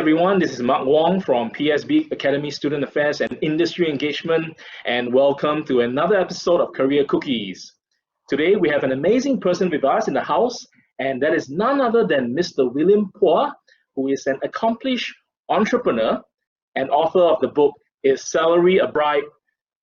everyone. This is Mark Wong from PSB Academy Student Affairs and Industry Engagement, and welcome to another episode of Career Cookies. Today, we have an amazing person with us in the house, and that is none other than Mr. William Phua, who is an accomplished entrepreneur and author of the book, Is Salary a Bribe?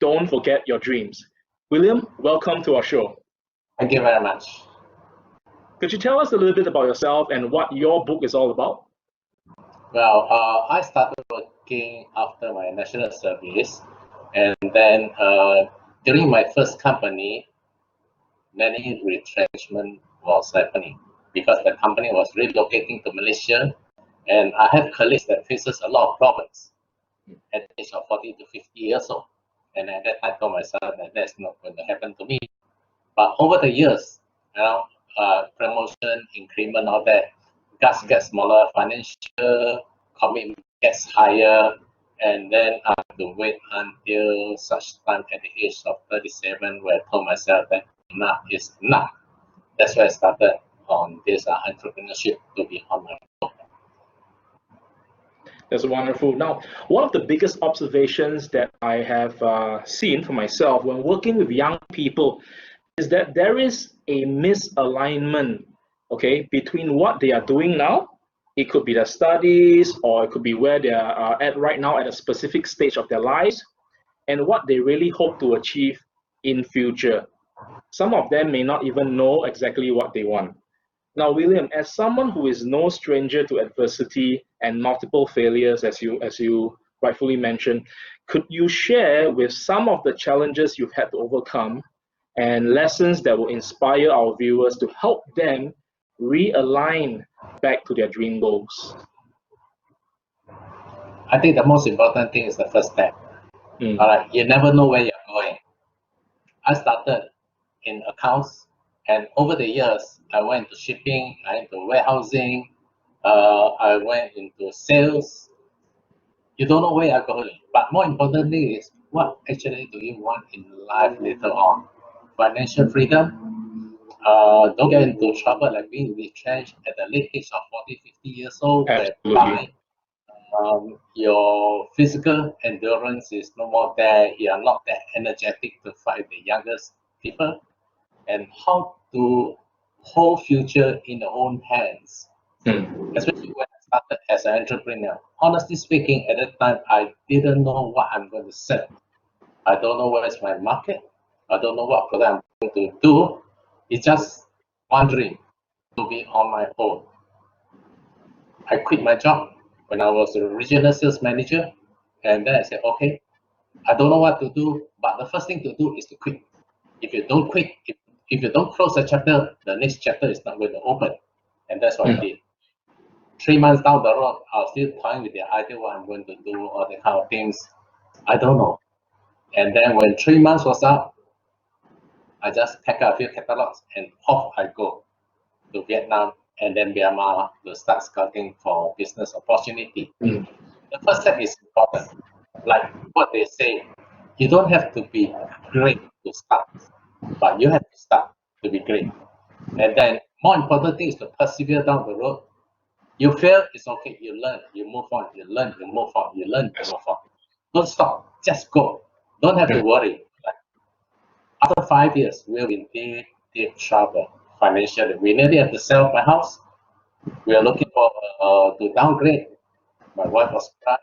Don't Forget Your Dreams. William, welcome to our show. Thank you very much. Could you tell us a little bit about yourself and what your book is all about? Well, I started working after my national service, and then during my first company, many retrenchment was happening because the company was relocating to Malaysia, and I have colleagues that faces a lot of problems at the age of 40 to 50 years old. And at that time, I told myself that that's not going to happen to me. But over the years, promotion, increment, all that, guts get smaller, financial commitment gets higher, and then I have to wait until such time at the age of 37 where I told myself that enough is enough. That's why I started on this entrepreneurship to be on my own. That's wonderful. Now, one of the biggest observations that I have seen for myself when working with young people is that there is a misalignment, okay, between what they are doing now. It could be their studies, or it could be where they are at right now at a specific stage of their lives, and what they really hope to achieve in future. Some of them may not even know exactly what they want. Now, William, as someone who is no stranger to adversity and multiple failures, as you rightfully mentioned, could you share with some of the challenges you've had to overcome and lessons that will inspire our viewers to help them realign back to their dream goals? I think the most important thing is the first step. All right, you never know where you're going. I started in accounts, and over the years, I went into shipping, I went into warehousing, I went into sales. You don't know where you're going, but more importantly is what actually do you want in life later on? Financial freedom. Don't get into trouble like being retrenched at the late age of 40, 50 years old, whereby your physical endurance is no more there. You are not that energetic to fight the youngest people, and how to hold future in your own hands. Especially when I started as an entrepreneur. Honestly speaking, at that time, I didn't know what I'm going to sell. I don't know where is my market. I don't know what product I'm going to do. It's just one dream, to be on my own. I quit my job when I was a regional sales manager, and then I said, okay, I don't know what to do, but the first thing to do is to quit. If you don't quit, if you don't close a chapter, the next chapter is not going to open. And that's what I did. 3 months down the road, I was still toying with the idea what I'm going to do, all the kind of things. I don't know. And then when 3 months was up, I just packed up a few catalogs and off I go to Vietnam and then Myanmar to start scouting for business opportunity. The first step is important. Like what they say, you don't have to be great to start, but you have to start to be great. And then more important thing is to persevere down the road. You fail, it's okay. You learn, you move on. You learn, you move on. You learn, you move on. Don't stop. Just go. Don't have to worry. Like, after 5 years, we're in deep trouble financially. We nearly have to sell my house. We are looking for to downgrade. My wife was crying.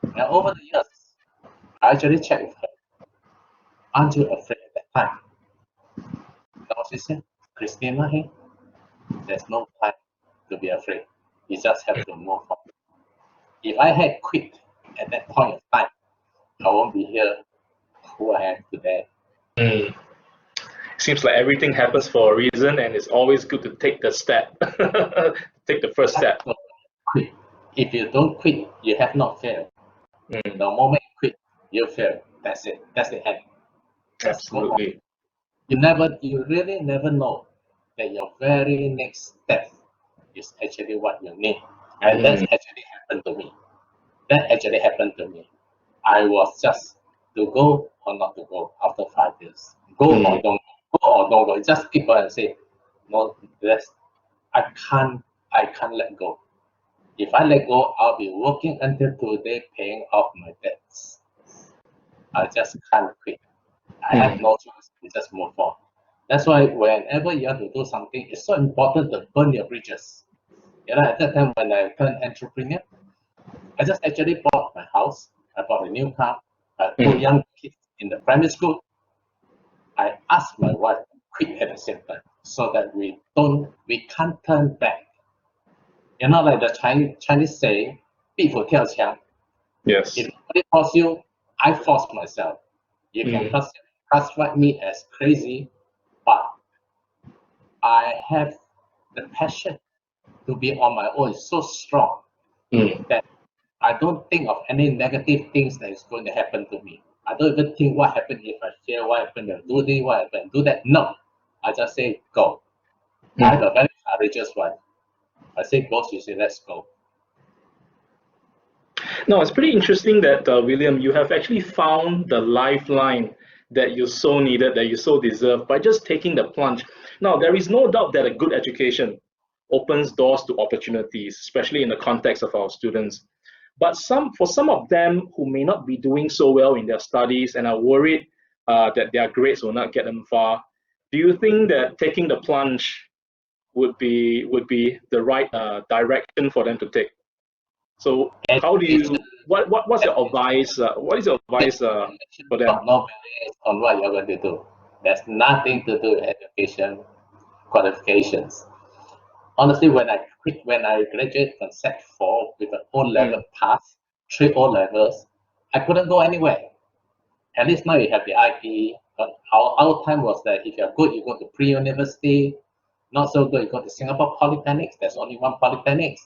And over the years, I actually checked with her. Aren't you afraid at that time? No, she said, Christina, hey, there's no time to be afraid. You just have to move on. If I had quit at that point of time, I won't be here who I am today. Seems like everything happens for a reason, and it's always good to take the step, take the first step. Quit. If you don't quit, you have not failed. The moment you quit, you fail. That's it. That's the end. Absolutely. You really never know that your very next step is actually what you need. And that's actually happened to me. That actually happened to me. I was just to go or not to go after 5 years. Go or don't go. Just keep on and say, no, I can't let go. If I let go, I'll be working until today, paying off my debts. I just can't quit. I have no choice to just move on. That's why whenever you have to do something, it's so important to burn your bridges. At that time when I turned entrepreneur, I just actually bought my house. I bought a new car. I have two young kids in the primary school. I asked my wife to quit at the same time so that we can't turn back. Like the Chinese say, 壁虎跳墙. Yes. If nobody force you, I force myself. You can classify me as crazy, but I have the passion to be on my own so strong that I don't think of any negative things that is going to happen to me. I don't even think what happened if I fail, what happened if I do this, what happened, do that. No, I just say go. I have a very courageous wife. I say go, she say let's go. No, it's pretty interesting that William, you have actually found the lifeline that you so needed, that you so deserve by just taking the plunge. Now, there is no doubt that a good education opens doors to opportunities, especially in the context of our students. But for some of them who may not be doing so well in their studies and are worried that their grades will not get them far, do you think that taking the plunge would be the right direction for them to take? So how do you? What's your advice? What is your advice for them? No bearing on what you're going to do. There's nothing to do with education qualifications. Honestly, when I graduated from Sec 4 with an O-level pass, 3 O-levels, I couldn't go anywhere. At least now you have the IPE. Our time was that if you're good, you go to pre-university. Not so good, you go to Singapore Polytechnics. There's only one Polytechnics.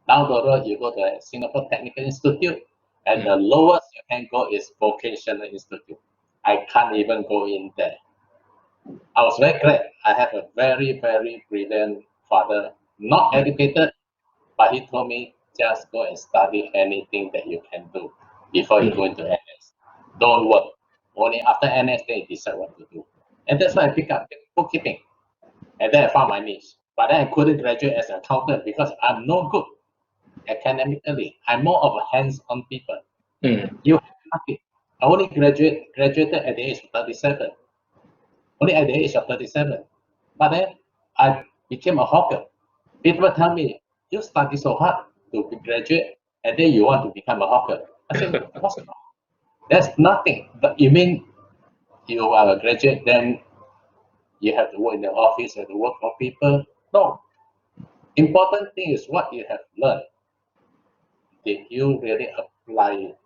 Down the road, you go to Singapore Technical Institute. And the lowest you can go is Vocational Institute. I can't even go in there. I was very glad. I have a very, very brilliant father, not educated, but he told me just go and study anything that you can do before you go into NS. Don't work. Only after NS, then you decide what to do. And that's why I picked up bookkeeping. And then I found my niche. But then I couldn't graduate as an accountant because I'm no good academically. I'm more of a hands-on people. You have nothing. I only graduated at the age of 37. Only at the age of 37. But then I became a hawker. People tell me, you study so hard to graduate and then you want to become a hawker. I said, what's wrong? There's nothing. But you mean you are a graduate, then you have to work in the office, you have to work for people? No. Important thing is what you have learned. Did you really apply it?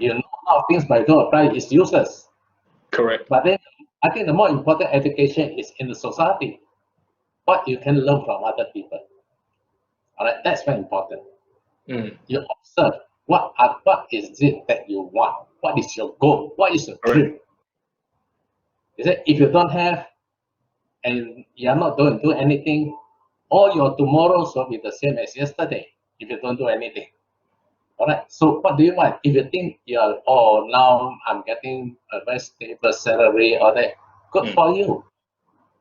You know a lot of things, but you don't apply it, it's useless. Correct. But then I think the more important education is in the society. What you can learn from other people. All right, that's very important. You observe what is it that you want? What is your goal? What is your dream? Is it if you don't have and you are not going to do anything, all your tomorrows will be the same as yesterday if you don't do anything. All right. So what do you want? If you think you're now I'm getting a very stable salary or that, good for you.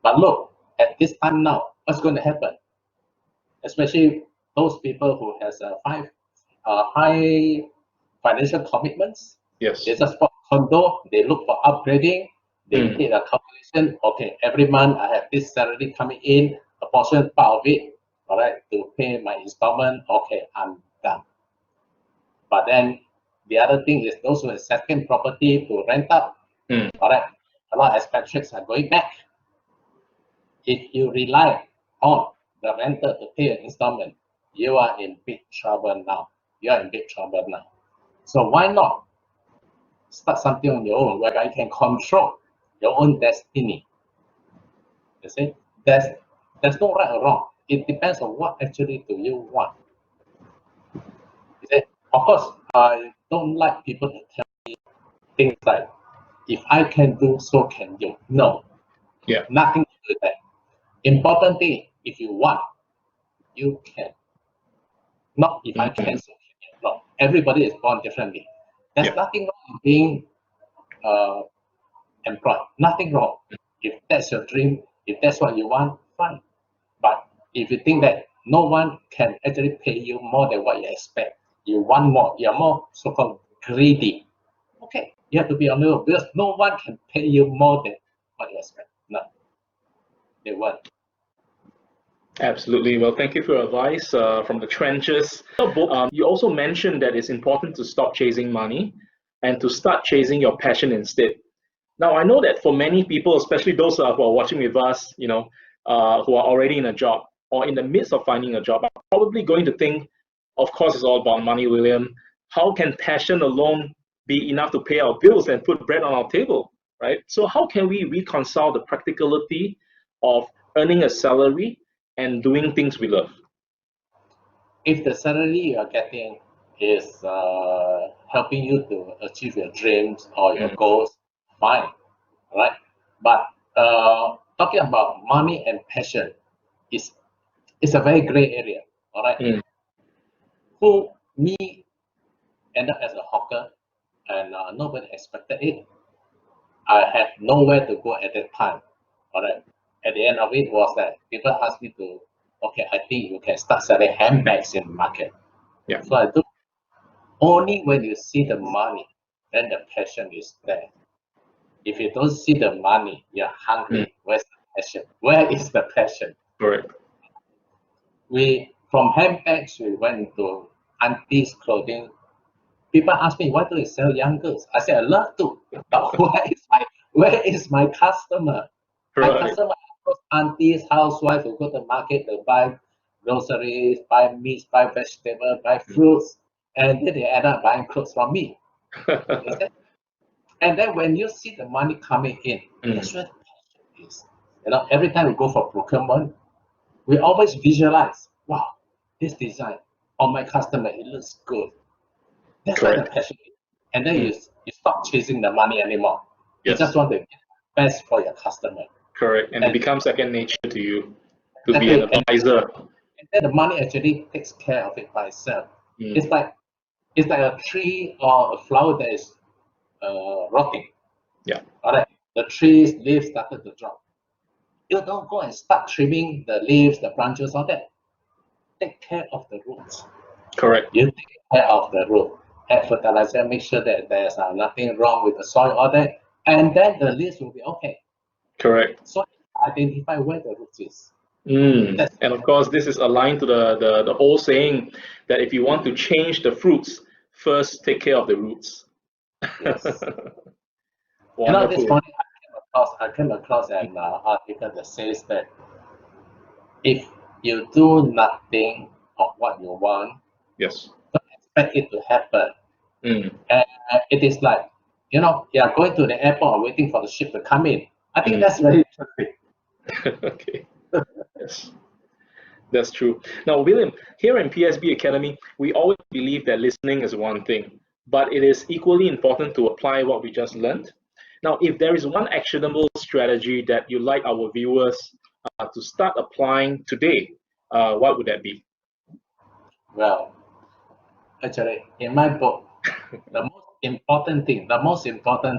But look, at this time now, what's going to happen? Especially those people who has high financial commitments. Yes. They just bought condo, they look for upgrading, they take a calculation, okay, every month I have this salary coming in, a portion part of it, all right, to pay my installment, okay, I'm done. But then the other thing is those who have second property to rent out, all right, a lot of expatriates are going back. If you rely on the renter to pay an installment, you are in big trouble now. You are in big trouble now. So why not start something on your own whereby you can control your own destiny? You see, there's no right or wrong. It depends on what actually do you want. You see, of course, I don't like people to tell me things like, if I can do, so can you. No, nothing to do with that. Important thing, if you want, you can. Not if I can, so can you. No, everybody is born differently. There's nothing wrong in being employed. Nothing wrong. If that's your dream, if that's what you want, fine. But if you think that no one can actually pay you more than what you expect. You want more. You're more so-called greedy. Okay, you have to be on the road because no one can pay you more than what you expect. No, they won't. Absolutely. Well, thank you for your advice from the trenches. You also mentioned that it's important to stop chasing money and to start chasing your passion instead. Now, I know that for many people, especially those who are watching with us, who are already in a job or in the midst of finding a job, are probably going to think, of course, it's all about money, William. How can passion alone be enough to pay our bills and put bread on our table, right? So how can we reconcile the practicality of earning a salary and doing things we love? If the salary you are getting is helping you to achieve your dreams or your Mm, goals, fine, right? But talking about money and passion is a very gray area, all right? mm, Who me ended up as a hawker and nobody expected it. I had nowhere to go at that time. All right. At the end of it was that people asked me to, okay, I think you can start selling handbags in the market. yeah. So I do. Only when you see the money, then the passion is there. If you don't see the money, you're Mm, hungry. Where's the passion? Where is the passion? correct. We from handbags we went to aunties clothing. People ask me, why do you sell young girls? I say, I love to. But where is my customer? My Right. customer are those aunties, housewives who go to the market to buy groceries, buy meats, buy vegetables, buy fruits, and then they end up buying clothes from me. You see? And then when you see the money coming in, that's Mm, where the passion is. Every time we go for procurement, we always visualize, wow, this design on my customer, it looks good. That's where the correct. passion is. And then Mm, you stop chasing the money anymore. You just yes, want to get the best for your customer. correct. And it And becomes second nature to you to be an exactly, advisor. and then the money actually takes care of it by itself. It's Mm, like it's like a tree or a flower that is rotting. yeah, All right, the tree's leaves started to drop. You don't go and start trimming the leaves, the branches, all that. Take care of the roots. correct. You take care of the root. Add fertilizer, make sure that there's nothing wrong with the soil, all that, and then the leaves will be okay. Correct. So identify where the root is. Mm. That's And of course, this is aligned to the old saying that if you want to change the fruits, first take care of the roots. yes. This Wonderful. morning I came across an article that says that if you do nothing of what you want, Yes. don't expect it to happen. Mm. And it is like, you are going to the airport and waiting for the ship to come in. I think Mm. that's very interesting. Okay. Yes. That's true. Now, William, here in PSB Academy, we always believe that listening is one thing, but it is equally important to apply what we just learned. Now, if there is one actionable strategy that you like our viewers to start applying today, what would that be? Well, actually, in my book, the most important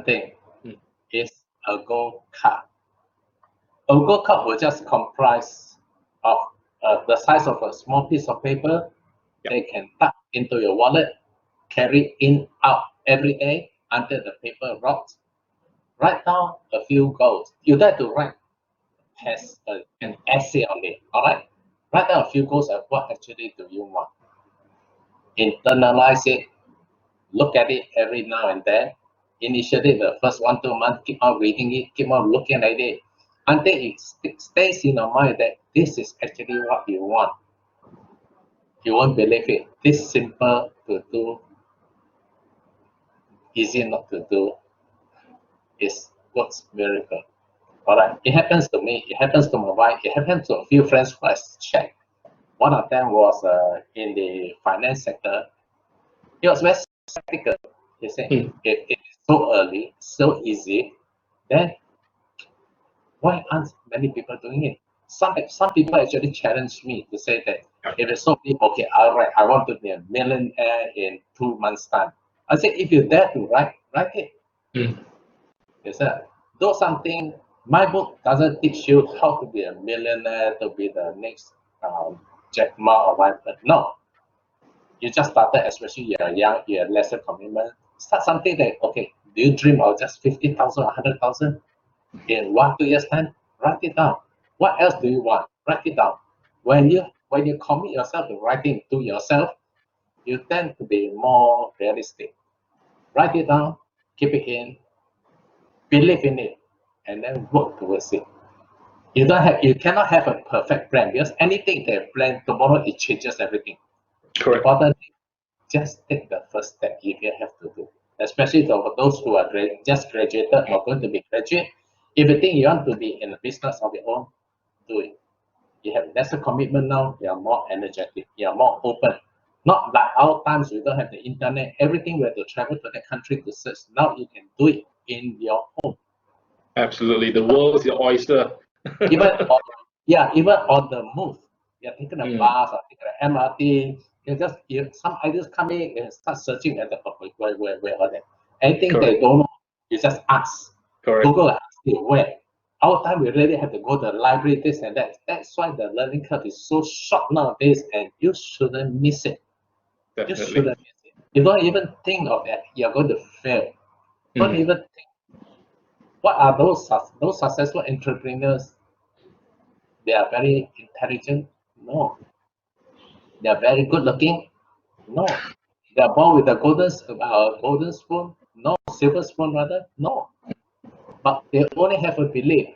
thing Mm. is a gold card. A gold card will just comprise of the size of a small piece of paper. Yeah. They can tuck into your wallet, carry in out every day until the paper rots. Write down a few goals. You have to write has an Mm. essay on it. All right. Write down a few goals of what actually do you want. Internalize it. Look at it every now and then. Initially, the first 1 2 months, keep on reading it, keep on looking at it until it stays in your mind that this is actually what you want. You won't believe it. This simple to do, easy not to do, is God's miracle. All right. It happens to me. It happens to my wife. It happens to a few friends who I checked. One of them was in the finance sector. He was very skeptical. He said, Mm. if it is so early, so easy, then why aren't many people doing it? Some people actually challenged me to say that if it's so big, okay, all right, I want to be a millionaire in 2 months' time. I said, if you dare to write it. Mm. Yes, sir. Do something. My book doesn't teach you how to be a millionaire, to be the next Jack Ma or whatever. No. You just started, especially you're young, you have lesser commitment. Start something that, okay, do you dream of just 50,000 or 100,000 in 1, 2 years' time? Write it down. What else do you want? Write it down. When you commit yourself to writing to yourself, you tend to be more realistic. Write it down, keep it in, believe in it, and then work towards it. You cannot have a perfect plan because anything that you plan tomorrow it changes everything. Correct. Important, just take the first step if you have to do. Especially for those who are just graduated or going to be graduate. If you think you want to be in a business of your own, do it. You have lesser commitment now, you are more energetic, you are more open. Not like our times we don't have the internet, everything we have to travel to the country to search. Now you can do it in your home. Absolutely. The world is your oyster. Even on the move. You're taking a bus or taking an MRT. Some ideas come in and start searching at the where are they? Anything they don't know, you just ask. Correct. Google ask you where. Our time we really have to go to the library, this and that. That's why the learning curve is so short nowadays, and you shouldn't miss it. Definitely. You shouldn't miss it. You don't even think of that. You're going to fail. Don't even think. What are those successful entrepreneurs? They are very intelligent? No. They are very good looking? No. They are born with a golden spoon? No. Silver spoon rather? No. But they only have a belief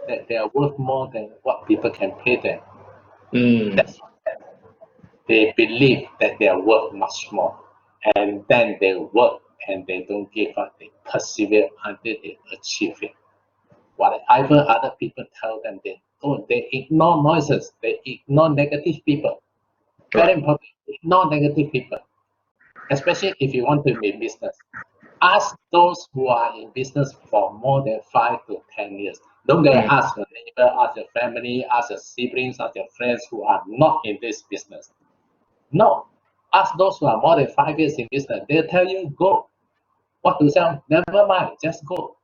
that they are worth more than what people can pay them. That's what they believe that they are worth much more. And then they work and they don't give up. They persevere until they achieve it. Whatever other people tell them, they don't. They ignore noises. They ignore negative people. Very important. Ignore negative people, especially if you want to be in business. Ask those who are in business for more than 5 to 10 years. Don't go ask your neighbor, ask your family, ask your siblings, ask your friends who are not in this business. No. Ask those who are more than 5 years in business. They'll tell you, go. What to sell? Never mind. Just go.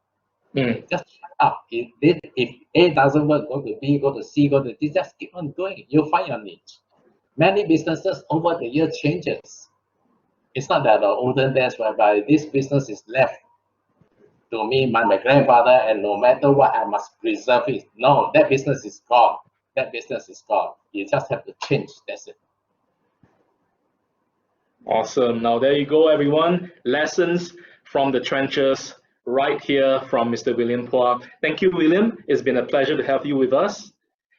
Just shut up. If A doesn't work, go to B, go to C, go to D. Just keep on doing it. You'll find your niche. Many businesses over the year changes. It's not that the olden days whereby this business is left to me, my grandfather, and no matter what, I must preserve it. No, that business is gone. That business is gone. You just have to change. That's it. Awesome. Now there you go, everyone. Lessons from the trenches right here from Mr. William Phua. Thank you, William. It's been a pleasure to have you with us.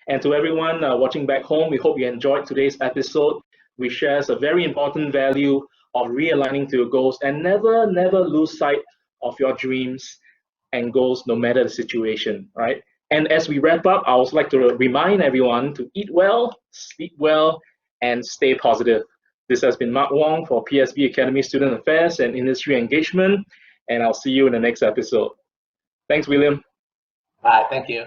And to everyone watching back home, we hope you enjoyed today's episode. We share a very important value of realigning to your goals and never lose sight of your dreams and goals no matter the situation, right? And as we wrap up, I would like to remind everyone to eat well, sleep well, and stay positive. This has been Mark Wong for PSB Academy Student Affairs and Industry Engagement, and I'll see you in the next episode. Thanks, William. Bye. Thank you.